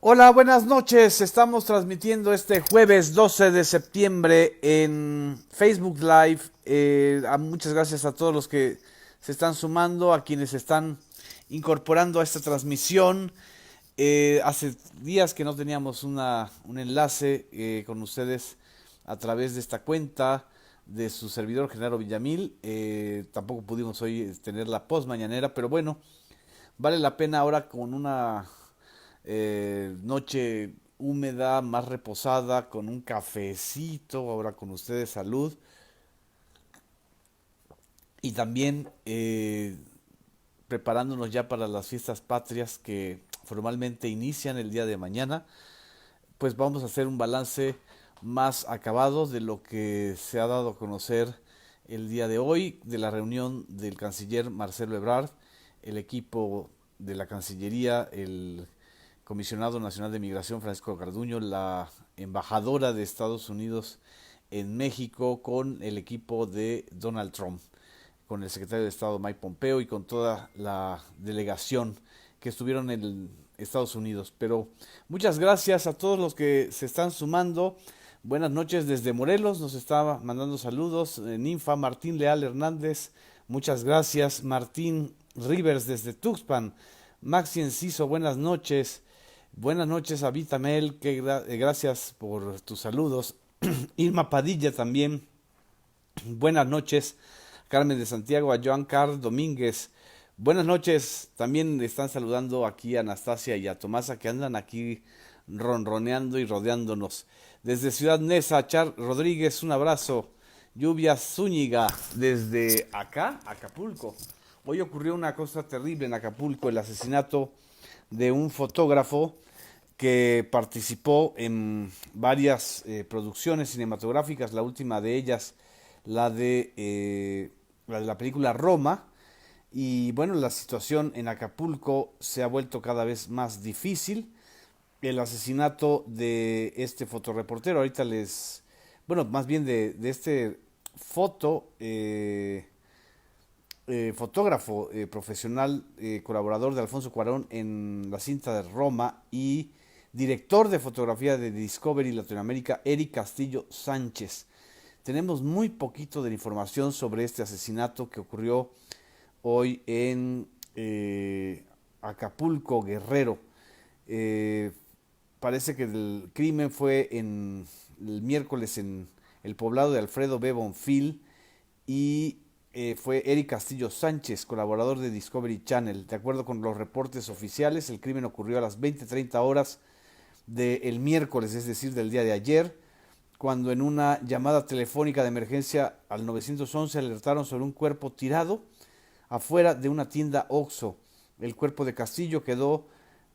Hola, buenas noches. Estamos transmitiendo este jueves 12 de septiembre en Facebook Live. Muchas gracias a todos los que se están sumando, a quienes se están incorporando a esta transmisión. Hace días que no teníamos un enlace con ustedes a través de esta cuenta de su servidor Genaro Villamil. Tampoco pudimos hoy tener la post mañanera, pero bueno, vale la pena ahora con una noche húmeda, más reposada, con un cafecito, ahora con ustedes salud. Y también preparándonos ya para las fiestas patrias que formalmente inician el día de mañana, pues vamos a hacer un balance más acabado de lo que se ha dado a conocer el día de hoy, de la reunión del canciller Marcelo Ebrard, el equipo de la Cancillería, el comisionado nacional de migración Francisco Garduño, la embajadora de Estados Unidos en México con el equipo de Donald Trump, con el secretario de Estado Mike Pompeo y con toda la delegación que estuvieron en Estados Unidos. Pero muchas gracias a todos los que se están sumando. Buenas noches desde Morelos, nos estaba mandando saludos Ninfa Martín Leal Hernández, muchas gracias. Martín Rivers desde Tuxpan, Maxi Enciso, buenas noches. Buenas noches a Vitamel, gracias por tus saludos. Irma Padilla también, buenas noches. Carmen de Santiago, a Joan Carl Domínguez, buenas noches. También están saludando aquí a Anastasia y a Tomasa que andan aquí ronroneando y rodeándonos. Desde Ciudad Neza, Char Rodríguez, un abrazo. Lluvia Zúñiga, desde acá, Acapulco. Hoy ocurrió una cosa terrible en Acapulco, el asesinato de un fotógrafo que participó en varias producciones cinematográficas, la última de ellas, la de la película Roma. Y bueno, la situación en Acapulco se ha vuelto cada vez más difícil. El asesinato de este fotoreportero, ahorita bueno, más bien de este foto, fotógrafo profesional, colaborador de Alfonso Cuarón en la cinta de Roma y director de fotografía de Discovery Latinoamérica, Eric Castillo Sánchez. Tenemos muy poquito de información sobre este asesinato que ocurrió hoy en Acapulco, Guerrero. Eh, Parece que el crimen fue el miércoles en el poblado de Alfredo B. Bonfil y fue Eric Castillo Sánchez, colaborador de Discovery Channel. De acuerdo con los reportes oficiales, el crimen ocurrió a las 20:30 horas del miércoles, es decir, del día de ayer, cuando en una llamada telefónica de emergencia al 911 alertaron sobre un cuerpo tirado afuera de una tienda Oxxo. El cuerpo de Castillo quedó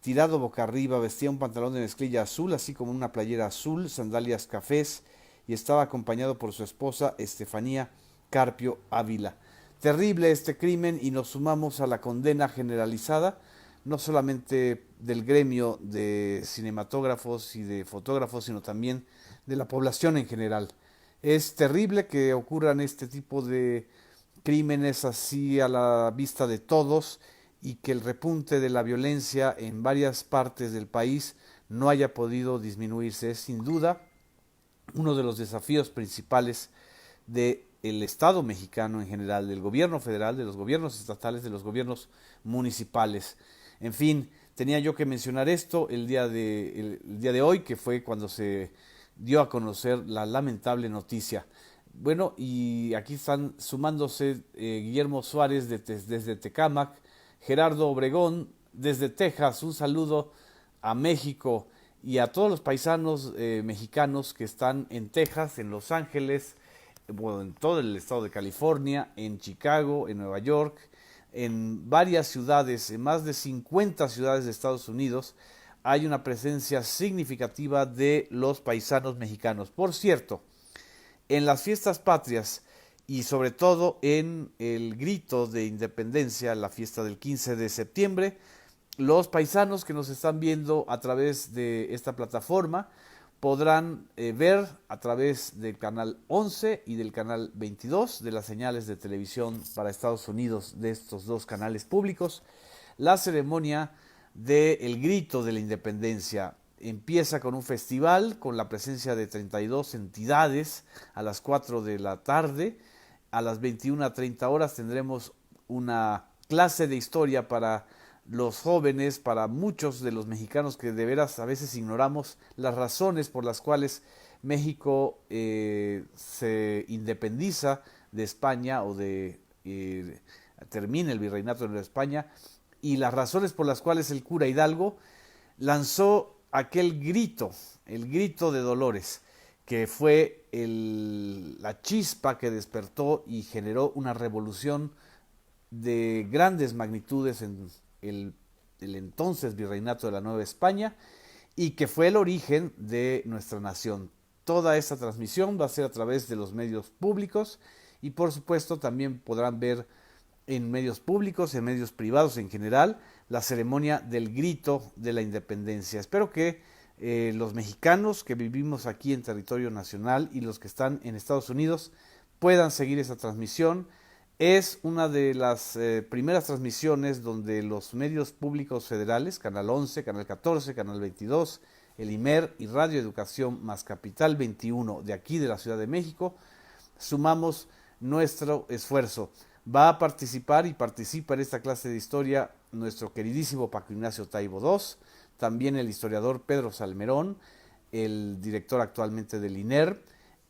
tirado boca arriba, vestía un pantalón de mezclilla azul, así como una playera azul, sandalias cafés, y estaba acompañado por su esposa Estefanía Carpio Ávila. Terrible este crimen y nos sumamos a la condena generalizada, no solamente del gremio de cinematógrafos y de fotógrafos, sino también de la población en general. Es terrible que ocurran este tipo de crímenes así a la vista de todos y que el repunte de la violencia en varias partes del país no haya podido disminuirse. Es sin duda uno de los desafíos principales del Estado mexicano en general, del gobierno federal, de los gobiernos estatales, de los gobiernos municipales. En fin, tenía yo que mencionar esto el día de hoy, que fue cuando se dio a conocer la lamentable noticia. Bueno, y aquí están sumándose Guillermo Suárez desde Tecámac, Gerardo Obregón desde Texas, un saludo a México y a todos los paisanos mexicanos que están en Texas, en Los Ángeles, bueno, en todo el estado de California, en Chicago, en Nueva York, en varias ciudades, en más de 50 ciudades de Estados Unidos, hay una presencia significativa de los paisanos mexicanos. Por cierto, en las fiestas patrias y sobre todo en el grito de independencia, la fiesta del 15 de septiembre, los paisanos que nos están viendo a través de esta plataforma podrán ver a través del canal 11 y del canal 22 de las señales de televisión para Estados Unidos de estos dos canales públicos la ceremonia del grito de la independencia. empieza con un festival con la presencia de 32 entidades a las 4 de la tarde. A las 21:30 horas tendremos una clase de historia para los jóvenes, para muchos de los mexicanos que de veras a veces ignoramos las razones por las cuales México se independiza de España o termina el virreinato de España, y las razones por las cuales el cura Hidalgo lanzó aquel grito, el grito de Dolores, que fue la chispa que despertó y generó una revolución de grandes magnitudes en el entonces virreinato de la Nueva España, y que fue el origen de nuestra nación. Toda esta transmisión va a ser a través de los medios públicos, y por supuesto también podrán ver en medios públicos, en medios privados en general, la ceremonia del grito de la independencia. Espero que los mexicanos que vivimos aquí en territorio nacional y los que están en Estados Unidos puedan seguir esa transmisión. Es una de las primeras transmisiones donde los medios públicos federales, Canal 11, Canal 14, Canal 22, el IMER y Radio Educación más Capital 21 de aquí de la Ciudad de México, sumamos nuestro esfuerzo. Va a participar y participa en esta clase de historia nuestro queridísimo Paco Ignacio Taibo II, también el historiador Pedro Salmerón, el director actualmente del INER,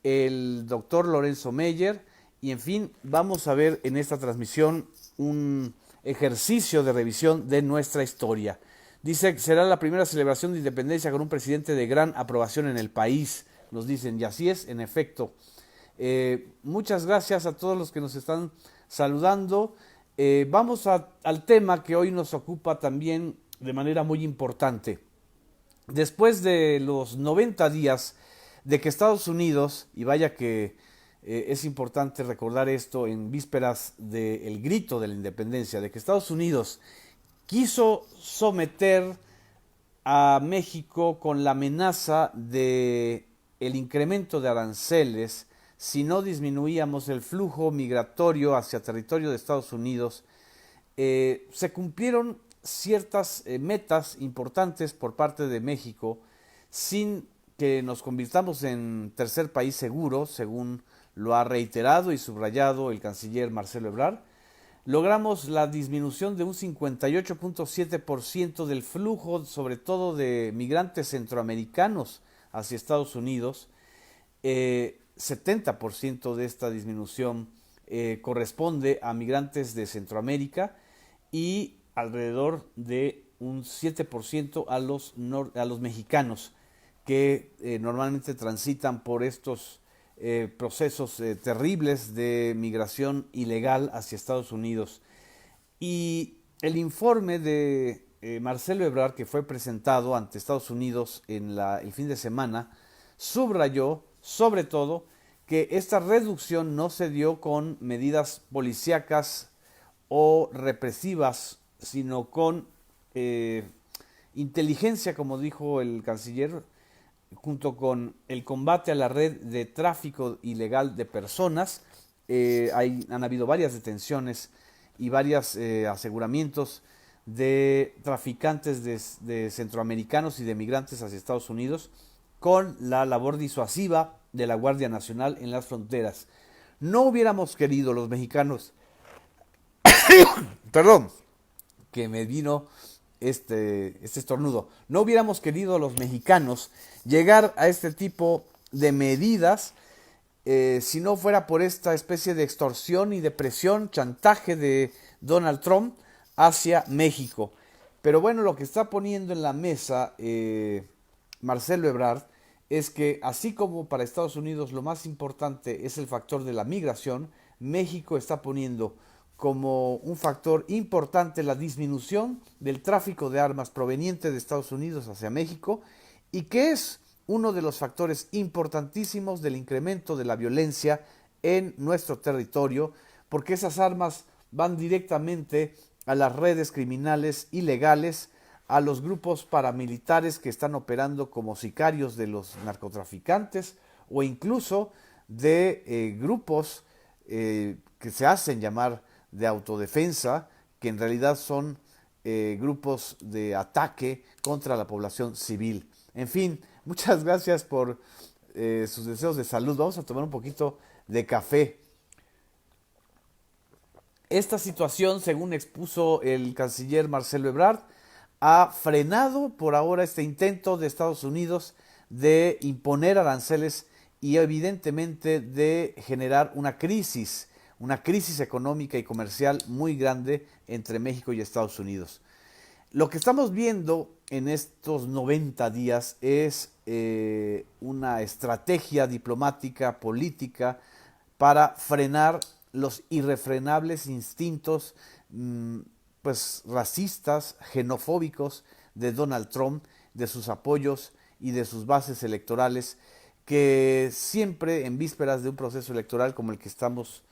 el doctor Lorenzo Meyer, y en fin, vamos a ver en esta transmisión un ejercicio de revisión de nuestra historia. Dice que será la primera celebración de independencia con un presidente de gran aprobación en el país, nos dicen, y así es, en efecto. Muchas gracias a todos los que nos están saludando. Vamos al tema que hoy nos ocupa también de manera muy importante. Después de los 90 días de que Estados Unidos, y vaya que es importante recordar esto en vísperas del grito de la independencia, de que Estados Unidos quiso someter a México con la amenaza de el incremento de aranceles si no disminuíamos el flujo migratorio hacia territorio de Estados Unidos. Se cumplieron ciertas metas importantes por parte de México sin que nos convirtamos en tercer país seguro, según lo ha reiterado y subrayado el canciller Marcelo Ebrard. Logramos la disminución de un 58.7% del flujo, sobre todo de migrantes centroamericanos hacia Estados Unidos. 70% de esta disminución corresponde a migrantes de Centroamérica, y alrededor de un 7% a los mexicanos que normalmente transitan por estos procesos terribles de migración ilegal hacia Estados Unidos. Y el informe de Marcelo Ebrard, que fue presentado ante Estados Unidos en el fin de semana, subrayó sobre todo que esta reducción no se dio con medidas policíacas o represivas, sino con inteligencia, como dijo el canciller, junto con el combate a la red de tráfico ilegal de personas. Han habido varias detenciones y varios aseguramientos de traficantes de centroamericanos y de migrantes hacia Estados Unidos, con la labor disuasiva de la Guardia Nacional en las fronteras. No hubiéramos querido los mexicanos, perdón, que me vino este estornudo, no hubiéramos querido los mexicanos llegar a este tipo de medidas si no fuera por esta especie de extorsión y de presión, chantaje de Donald Trump hacia México. Pero bueno, lo que está poniendo en la mesa Marcelo Ebrard es que, así como para Estados Unidos lo más importante es el factor de la migración, México está poniendo como un factor importante la disminución del tráfico de armas proveniente de Estados Unidos hacia México, y que es uno de los factores importantísimos del incremento de la violencia en nuestro territorio, porque esas armas van directamente a las redes criminales ilegales, a los grupos paramilitares que están operando como sicarios de los narcotraficantes, o incluso de grupos que se hacen llamar de autodefensa, que en realidad son grupos de ataque contra la población civil. En fin, muchas gracias por sus deseos de salud. Vamos a tomar un poquito de café. Esta situación, según expuso el canciller Marcelo Ebrard, ha frenado por ahora este intento de Estados Unidos de imponer aranceles y evidentemente de generar una crisis económica y comercial muy grande entre México y Estados Unidos. Lo que estamos viendo en estos 90 días es una estrategia diplomática, política, para frenar los irrefrenables instintos pues racistas, xenofóbicos de Donald Trump, de sus apoyos y de sus bases electorales, que siempre en vísperas de un proceso electoral como el que estamos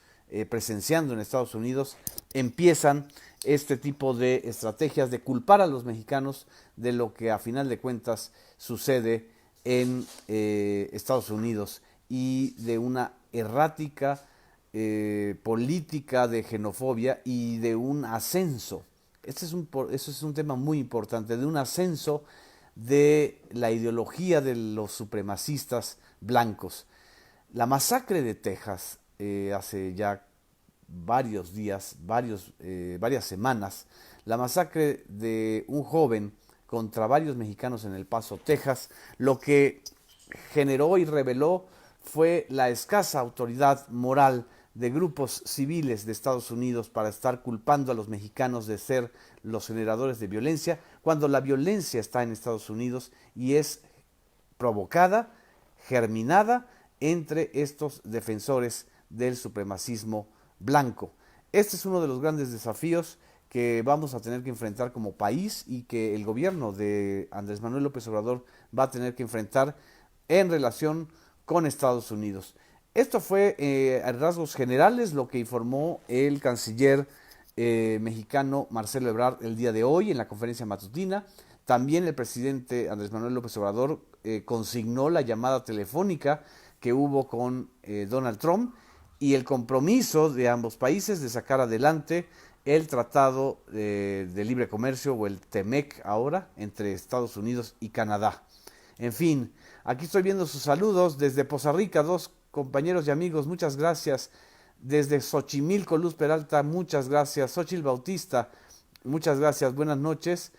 presenciando en Estados Unidos, empiezan este tipo de estrategias de culpar a los mexicanos de lo que a final de cuentas sucede en Estados Unidos y de una errática política de xenofobia y de un ascenso. Eso es un tema muy importante, de un ascenso de la ideología de los supremacistas blancos. La masacre de Texas hace ya varios días, varias semanas, la masacre de un joven contra varios mexicanos en El Paso, Texas, lo que generó y reveló fue la escasa autoridad moral de grupos civiles de Estados Unidos para estar culpando a los mexicanos de ser los generadores de violencia, cuando la violencia está en Estados Unidos y es provocada, germinada entre estos defensores del supremacismo blanco. Este es uno de los grandes desafíos que vamos a tener que enfrentar como país y que el gobierno de Andrés Manuel López Obrador va a tener que enfrentar en relación con Estados Unidos. Esto fue a rasgos generales lo que informó el canciller mexicano Marcelo Ebrard el día de hoy en la conferencia matutina. También el presidente Andrés Manuel López Obrador consignó la llamada telefónica que hubo con Donald Trump y el compromiso de ambos países de sacar adelante el Tratado de Libre Comercio o el TEMEC ahora entre Estados Unidos y Canadá. En fin, aquí estoy viendo sus saludos desde Poza Rica, dos compañeros y amigos, muchas gracias. Desde Xochimilco, Luz Peralta, muchas gracias. Xochil Bautista, muchas gracias, buenas noches.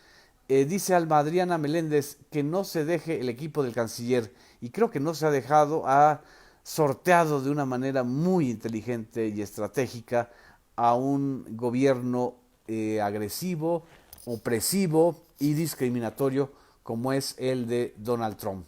Dice Alma Adriana Meléndez que no se deje el equipo del canciller y creo que no se ha dejado, ha sorteado de una manera muy inteligente y estratégica a un gobierno agresivo, opresivo y discriminatorio como es el de Donald Trump.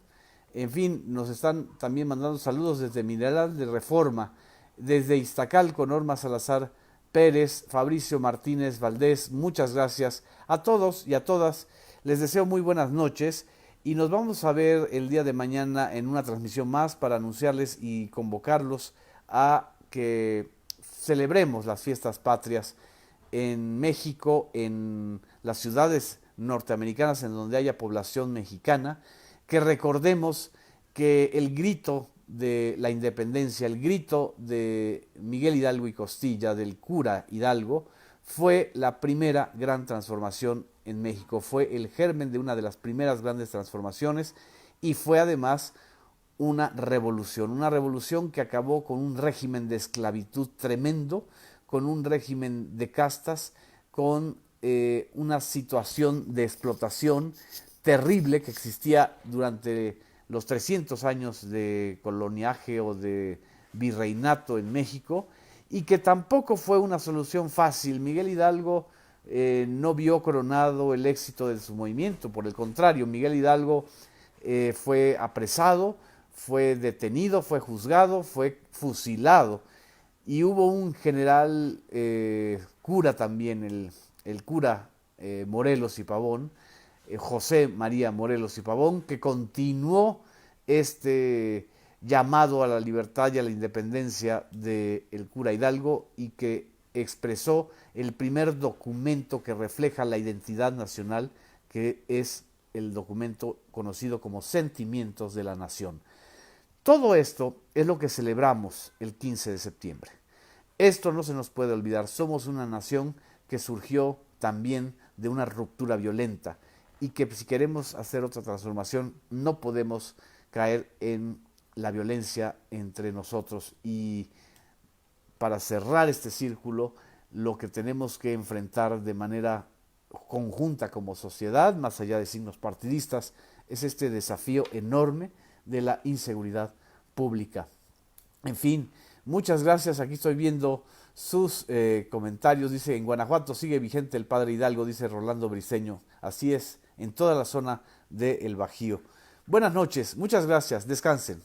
En fin, nos están también mandando saludos desde Mineral de Reforma, desde Iztacalco, Norma Salazar Pérez, Fabricio Martínez Valdés, muchas gracias a todos y a todas. Les deseo muy buenas noches y nos vamos a ver el día de mañana en una transmisión más para anunciarles y convocarlos a que celebremos las fiestas patrias en México, en las ciudades norteamericanas en donde haya población mexicana, que recordemos que el grito de la independencia, el grito de Miguel Hidalgo y Costilla, del cura Hidalgo, fue la primera gran transformación en México, fue el germen de una de las primeras grandes transformaciones y fue además una revolución que acabó con un régimen de esclavitud tremendo, con un régimen de castas, con una situación de explotación terrible que existía durante los 300 años de coloniaje o de virreinato en México y que tampoco fue una solución fácil. Miguel Hidalgo no vio coronado el éxito de su movimiento, por el contrario, Miguel Hidalgo fue apresado, fue detenido, fue juzgado, fue fusilado y hubo un general cura también, el cura Morelos y Pavón, José María Morelos y Pavón, que continuó este llamado a la libertad y a la independencia del cura Hidalgo y que expresó el primer documento que refleja la identidad nacional, que es el documento conocido como Sentimientos de la Nación. Todo esto es lo que celebramos el 15 de septiembre. Esto no se nos puede olvidar. Somos una nación que surgió también de una ruptura violenta y que si queremos hacer otra transformación no podemos caer en la violencia entre nosotros. Y para cerrar este círculo, lo que tenemos que enfrentar de manera conjunta como sociedad, más allá de signos partidistas, es este desafío enorme de la inseguridad pública. En fin, muchas gracias. Aquí estoy viendo sus comentarios. Dice, en Guanajuato sigue vigente el Padre Hidalgo, dice Rolando Briceño. Así es, en toda la zona del Bajío. Buenas noches, muchas gracias, descansen.